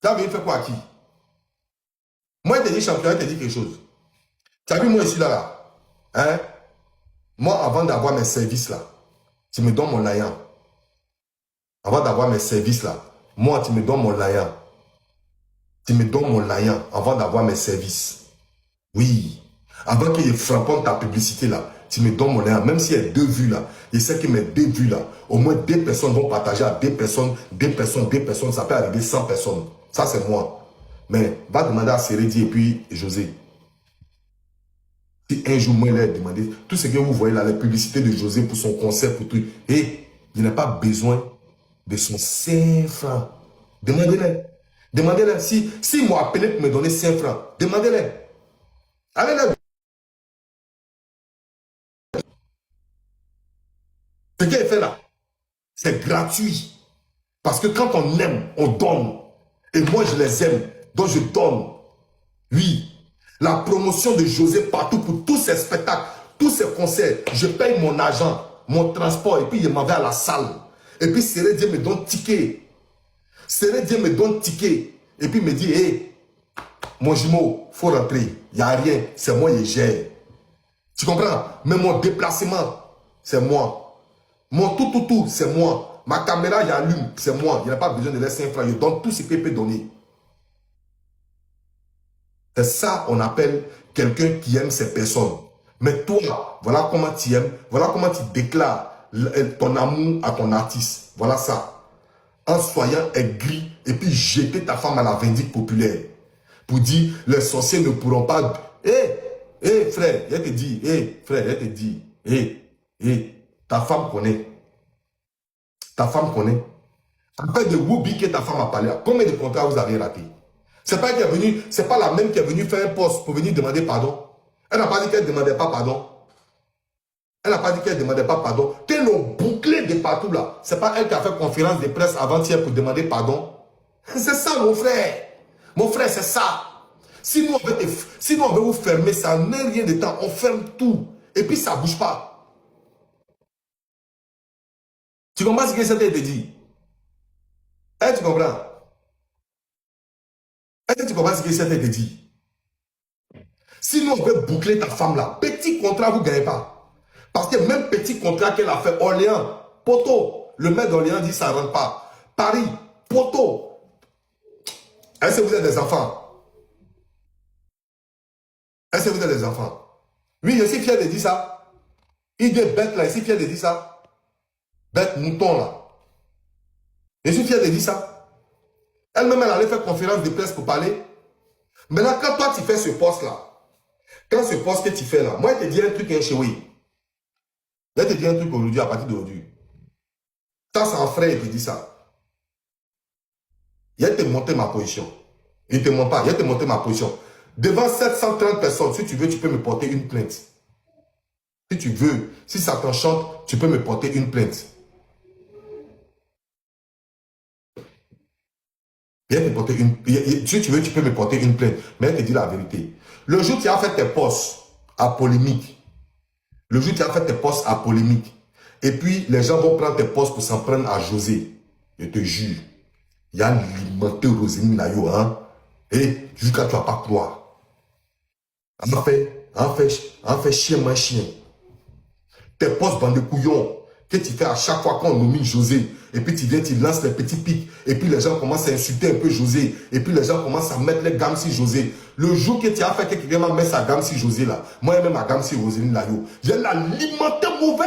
Speaker 1: Tu as venu faire quoi à qui? Moi, je te dis champion, je te dis quelque chose. Tu as vu moi ici là? Hein? Moi, avant d'avoir mes services là, tu me donnes mon layan. Avant d'avoir mes services là, moi, tu me donnes mon layan. Tu me donnes mon layan avant d'avoir mes services. Oui. Avant que je frappe ta publicité là, tu me donnes mon layan. Même s'il y a 2 vues là, je sais que mes 2 vues là, au moins 2 personnes vont partager à 2 personnes, 2 personnes, 2 personnes. Ça peut arriver 100 personnes. Ça, c'est moi. Mais va demander à Sérédi et puis José. Si un jour, moi, il a demandé, tout ce que vous voyez là, les publicités de José pour son concert, pour tout, et il n'a pas besoin de son 5 francs. Demandez-les. Demandez-les. Si m'ont appelé pour me donner 5 francs, demandez-les. Allez-les. Ce qui est C'est gratuit. Parce que quand on aime, on donne. Et moi, je les aime. Donc, je donne. Oui. La promotion de José partout pour tous ses spectacles, tous ses concerts. Je paye mon argent, mon transport. Et puis, il m'en va à la salle. Et puis, Séré Dieu me donne ticket. Séré Dieu me donne ticket. Et puis, il me dit, hé, mon jumeau, il faut rentrer. Il n'y a rien. C'est moi qui gère. Tu comprends? Mais mon déplacement, c'est moi. Mon tout, c'est moi. Ma caméra, il allume, c'est moi. Il n'y a pas besoin de laisser 5 francs. Je donne tout ce qu'il peut donner. C'est ça, on appelle quelqu'un qui aime ses personnes. Mais toi, voilà comment tu aimes. Voilà comment tu déclares ton amour à ton artiste. Voilà ça. En soyant aigri et puis jeter ta femme à la vindicte populaire. Pour dire, les sorciers ne pourront pas... Hé, frère, elle te dit, frère, elle te dit, ta femme connaît. Ta femme connaît. Après de Woubi que ta femme a parlé, combien de contrats vous avez raté? C'est pas la même qui est venue faire un poste pour venir demander pardon. Elle n'a pas dit qu'elle ne demandait pas pardon. Elle n'a pas dit qu'elle ne demandait pas pardon. Qu'elle l'ont bouclé de partout là. C'est pas elle qui a fait conférence de presse avant-hier pour demander pardon. C'est ça, mon frère. Mon frère, c'est ça. Si nous, on veut vous fermer, ça n'est rien de temps. On ferme tout. Et puis, ça ne bouge pas. Tu comprends ce que ça te dit? Tu comprends? Est-ce que tu comprends ce que ça te dit? Si nous, on veut boucler ta femme là, petit contrat, vous ne gagnez pas. Parce que même petit contrat qu'elle a fait, Orléans, poteau, le maire d'Orléans dit ça ne rentre pas. Paris, poteau. Est-ce que vous êtes des enfants? Est-ce que vous êtes des enfants? Oui, je suis fier de dire ça. Il est bête là, je suis fier de dire ça. Bête mouton là. Je suis fier de dire ça. Elle-même, elle allait faire conférence de presse pour parler. Maintenant, quand toi, tu fais ce poste-là, quand ce poste que tu fais là, moi, je te dis un truc, chez oui. Je te dis un truc aujourd'hui, à partir d'aujourd'hui. Ça, c'est un frère, il te dit ça. Il te monter ma position. Il ne te montre pas, il te monter ma position. Devant 730 personnes, si tu veux, tu peux me porter une plainte. Si tu veux, si ça t'enchante, tu peux me porter une plainte. Si tu veux, tu peux me porter une plainte. Mais elle te dit la vérité. Le jour où tu as fait tes postes à polémique, et puis les gens vont prendre tes postes pour s'en prendre à José, je te jure, il y a alimenté Roséline Nayo, hein, et jusqu'à tu ne vas pas croire. En fait, chien, ma chien. Tes postes, bande de couillons, que tu fais à chaque fois qu'on nomine José, et puis tu viens, tu lances les petits pics, et puis les gens commencent à insulter un peu José, et puis les gens commencent à mettre les gammes sur José. Le jour que tu as fait que quelqu'un m'a mis sa gamme sur José là, moi même ma gamme sur Roséline là, je l'alimenté mauvais.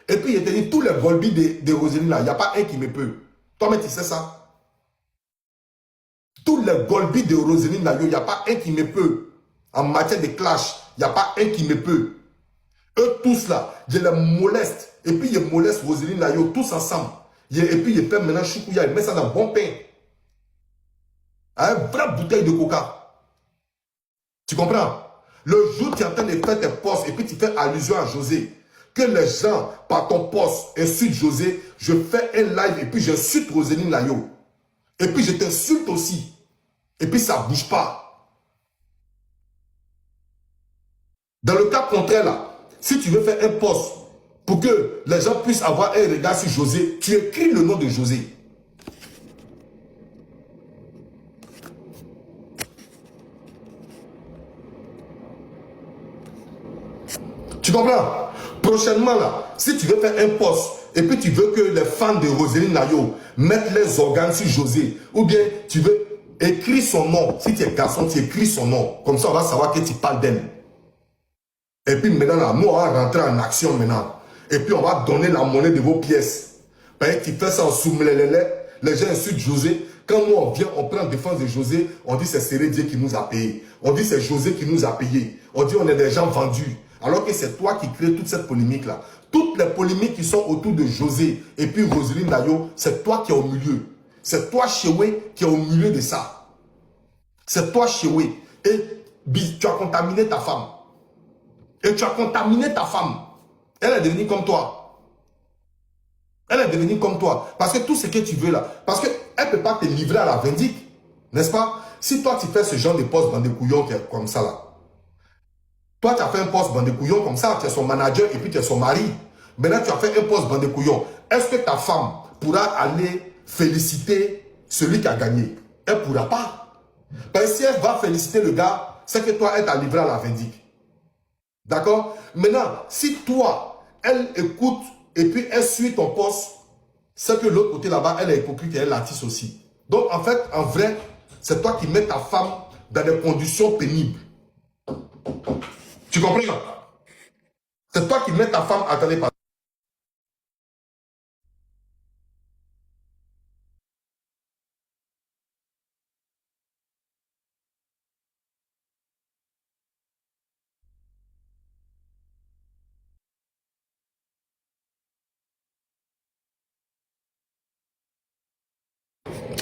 Speaker 1: Et puis il te dit, tous les golbis de Roséline là, il n'y a pas un qui me peut. Toi, mais tu sais ça? Tous les golbis de Roséline là, il n'y a pas un qui me peut. En matière de clash, il n'y a pas un qui me peut. Eux tous là, je les moleste. Et puis, je moleste Roséline Nayo tous ensemble. Et puis, je fais maintenant choukouya, je mets ça dans le bon pain. À une vraie bouteille de coca. Tu comprends? Le jour où tu es en train de faire tes postes et puis tu fais allusion à José, que les gens, par ton poste, insultent José, je fais un live et puis j'insulte Roséline Nayo. Et puis, je t'insulte aussi. Et puis, ça ne bouge pas. Dans le cas contraire là, si tu veux faire un poste pour que les gens puissent avoir un regard sur José, tu écris le nom de José. Tu comprends? Prochainement là, si tu veux faire un poste et puis tu veux que les fans de Roséline Nayo mettent les organes sur José, ou bien tu veux écrire son nom, si tu es garçon, tu écris son nom, comme ça on va savoir que tu parles d'elle. Et puis maintenant, là, nous, on va rentrer en action maintenant. Et puis, on va donner la monnaie de vos pièces. Parce que tu fais ça en soumlélélé, les gens insultent José. Quand nous, on vient, on prend défense de José, on dit c'est Séré Dieu qui nous a payé. On dit c'est José qui nous a payé. On dit on est des gens vendus. Alors que c'est toi qui crée toute cette polémique-là. Toutes les polémiques qui sont autour de José et puis Roséline Nayo, c'est toi qui es au milieu. C'est toi, Chéoué, qui est au milieu de ça. C'est toi, Chéoué. Et tu as contaminé ta femme. Et tu as contaminé ta femme. Elle est devenue comme toi. Elle est devenue comme toi. Parce que tout ce que tu veux là, parce qu'elle ne peut pas te livrer à la vindicte. N'est-ce pas? Si toi tu fais ce genre de poste dans des couillons comme ça là, toi tu as fait un poste dans des couillons comme ça, tu es son manager et puis tu es son mari. Maintenant tu as fait un poste dans des couillons. Est-ce que ta femme pourra aller féliciter celui qui a gagné? Elle ne pourra pas. Parce que si elle va féliciter le gars, c'est que toi elle t'a livré à la vindicte. D'accord? Maintenant, si toi, elle écoute et puis elle suit ton poste, c'est que l'autre côté là-bas, elle est hypocrite et elle l'attise aussi. Donc, en fait, en vrai, c'est toi qui mets ta femme dans des conditions pénibles. Tu comprends? C'est toi qui mets ta femme... Attendez, pas.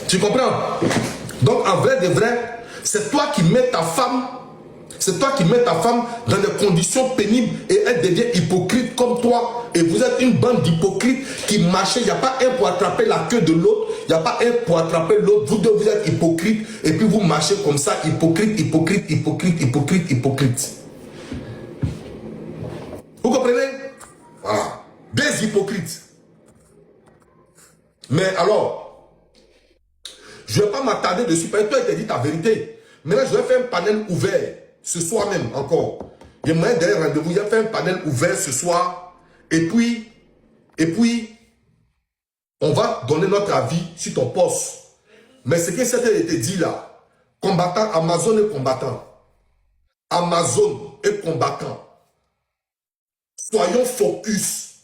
Speaker 1: Tu comprends? Donc, en vrai de vrai, c'est toi qui mets ta femme... C'est toi qui mets ta femme dans des conditions pénibles et elle devient hypocrite comme toi. Et vous êtes une bande d'hypocrites qui marchez. Il n'y a pas un pour attraper la queue de l'autre. Il n'y a pas un pour attraper l'autre. Vous deux, vous êtes hypocrites. Et puis vous marchez comme ça, hypocrite, hypocrite, hypocrite, hypocrite, hypocrite. Vous comprenez? Voilà. Des hypocrites. Mais alors, je ne vais pas m'attarder dessus. Parce que toi, il t'a dit ta vérité. Maintenant, je vais faire un panel ouvert. Ce soir même encore. Il y a moyen d'aller rendez-vous. Il a fait un panel ouvert ce soir. Et puis, on va donner notre avis sur ton poste. Mais ce que c'était été dit là, combattant, Amazon est combattant. Amazon est combattant. Soyons focus.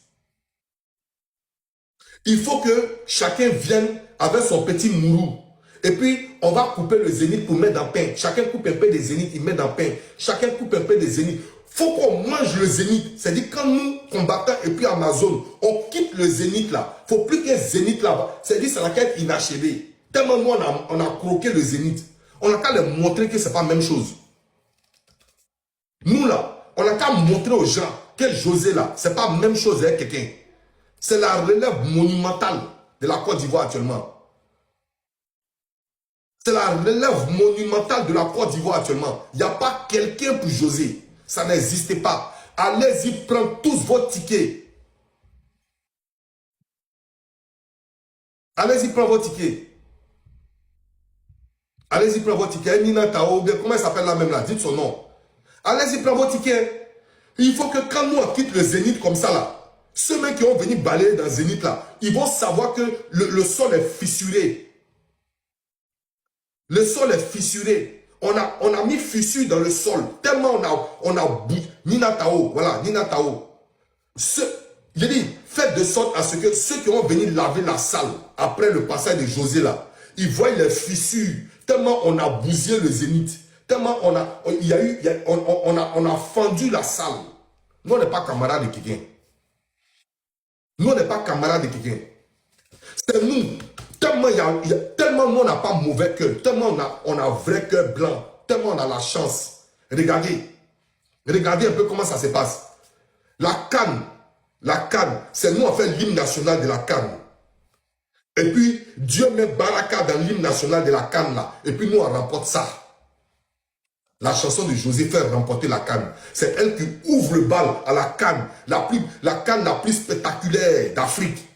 Speaker 1: Il faut que chacun vienne avec son petit mourou. Et puis, on va couper le zénith pour mettre dans le pain. Chacun coupe un peu des zéniths, il met dans le pain. Chacun coupe un peu des zéniths. Il faut qu'on mange le zénith. C'est-à-dire, quand nous, combattants et puis Amazon, on quitte le zénith là. Il ne faut plus qu'il y ait zénith là-bas. C'est-à-dire, c'est la quête inachevée. Tellement nous, on a croqué le zénith. On n'a qu'à leur montrer que ce n'est pas la même chose. Nous là, on n'a qu'à montrer aux gens que José là, ce n'est pas la même chose avec quelqu'un. C'est la relève monumentale de la Côte d'Ivoire actuellement. C'est la relève monumentale de la Côte d'Ivoire actuellement. Il n'y a pas quelqu'un pour José. Ça n'existe pas. Allez-y, prendre tous vos tickets. Allez-y, prendre vos tickets. Allez-y, prendre vos tickets. Nina Tao, comment elle s'appelle là même là? Dites son nom. Allez-y, prendre vos tickets. Il faut que quand nous on quitte le zénith comme ça là, ceux mêmes qui ont venu balayer dans le zénith là, ils vont savoir que le sol est fissuré. Le sol est fissuré. On a mis fissure dans le sol. Tellement on a Nina Tao. Voilà, Nina Tao. J'ai dit, faites de sorte à ce que ceux qui ont venu laver la salle après le passage de José là, ils voient les fissures. Tellement on a bousillé le zénith. Tellement on a fendu la salle. Nous, on n'est pas camarades de quelqu'un. Nous, on n'est pas camarades de quelqu'un. C'est nous. Tellement nous, on n'a pas mauvais cœur. Tellement on a vrai cœur blanc. Tellement on a la chance. Regardez. Regardez un peu comment ça se passe. La canne, c'est nous, on fait l'hymne national de la canne. Et puis, Dieu met Baraka dans l'hymne national de la canne là. Et puis, nous, on remporte ça. La chanson de José fait remporter la canne. C'est elle qui ouvre le bal à la canne. La canne la plus spectaculaire d'Afrique.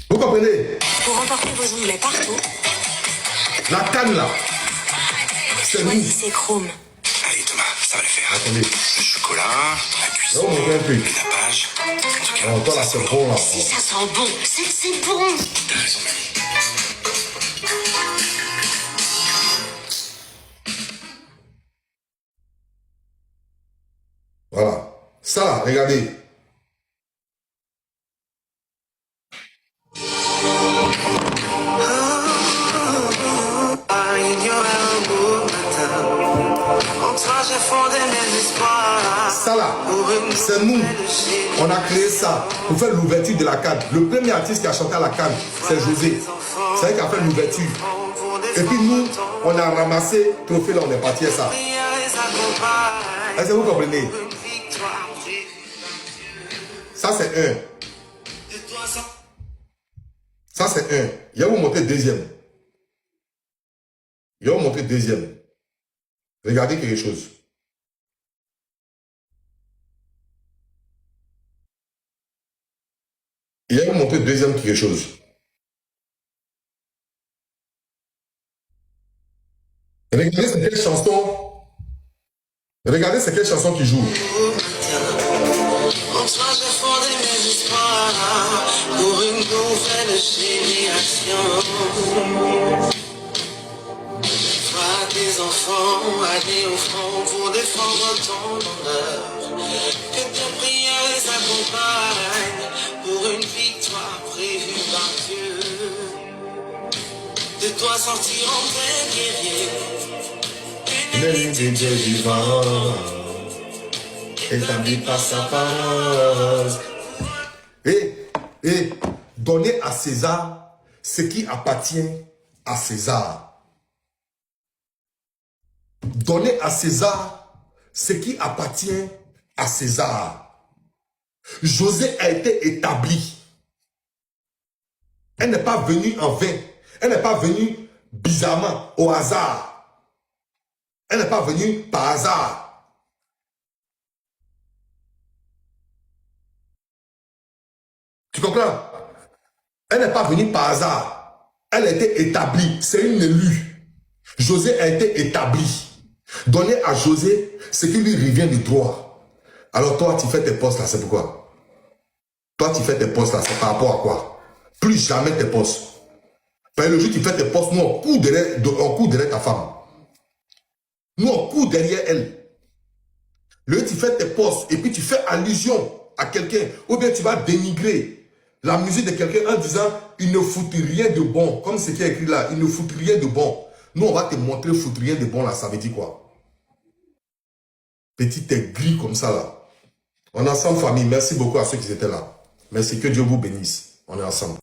Speaker 1: Vous comprenez?
Speaker 2: Pour emporter vos onglets partout,
Speaker 1: la canne là, c'est nous.
Speaker 2: choisissez Chrome.
Speaker 3: Allez Thomas, ça va le faire.
Speaker 1: Attendez.
Speaker 3: Le chocolat, la cuisson,
Speaker 1: Non, on un peu.
Speaker 3: le tapage. En tout cas,
Speaker 1: Oh, toi là, c'est bon là.
Speaker 2: Si ça sent bon, c'est que c'est bon.
Speaker 3: t'as raison mamie.
Speaker 1: Voilà. Ça là, regardez.
Speaker 4: In your elbow,
Speaker 1: Ça là, c'est nous. On a créé ça pour faire l'ouverture de la CAN. Le premier artiste qui a chanté à la CAN, c'est José. C'est lui qui a fait l'ouverture. Et puis nous, on a ramassé le trophée là, on est parti à ça. Est-ce que vous comprenez? Ça c'est un. Ça c'est un. Il va vous montrer deuxième. Il va vous montrer deuxième. Regardez quelque chose. Il va vous montrer deuxième quelque chose. Regardez c'est quelle chanson. Regardez c'est quelle chanson qui joue.
Speaker 4: En toi je fondais mes espoirs pour une nouvelle génération. Toi tes enfants allés au front pour défendre ton honneur. Que tes prières les accompagnent pour une victoire prévue par Dieu. De toi sortiront des guerriers.
Speaker 1: Une ligne de Dieu vivant, établie par sa parole. Et donnez à César ce qui appartient à César. Donnez à César ce qui appartient à César. José a été établi. Elle n'est pas venue en vain. Elle n'est pas venue bizarrement, au hasard. Elle n'est pas venue par hasard. Tu comprends? Elle n'est pas venue par hasard. Elle a été établie. C'est une élue. José a été établi. Donnez à José ce qui lui revient de droit. Alors toi, tu fais tes postes là, c'est pourquoi? Toi, tu fais tes postes là, c'est par rapport à quoi? Plus jamais tes postes. Parce que le jour où tu fais tes postes, nous, on court derrière ta femme. Nous, on court derrière elle. Le jour où tu fais tes postes et puis tu fais allusion à quelqu'un, ou bien tu vas dénigrer la musique de quelqu'un en disant « il ne fout rien de bon », comme ce qui est écrit là, « il ne fout rien de bon ». Nous, on va te montrer « fout rien de bon » là, ça veut dire quoi? Petit gris comme ça là. On est ensemble, famille. Merci beaucoup à ceux qui étaient là. Merci, que Dieu vous bénisse. On est ensemble.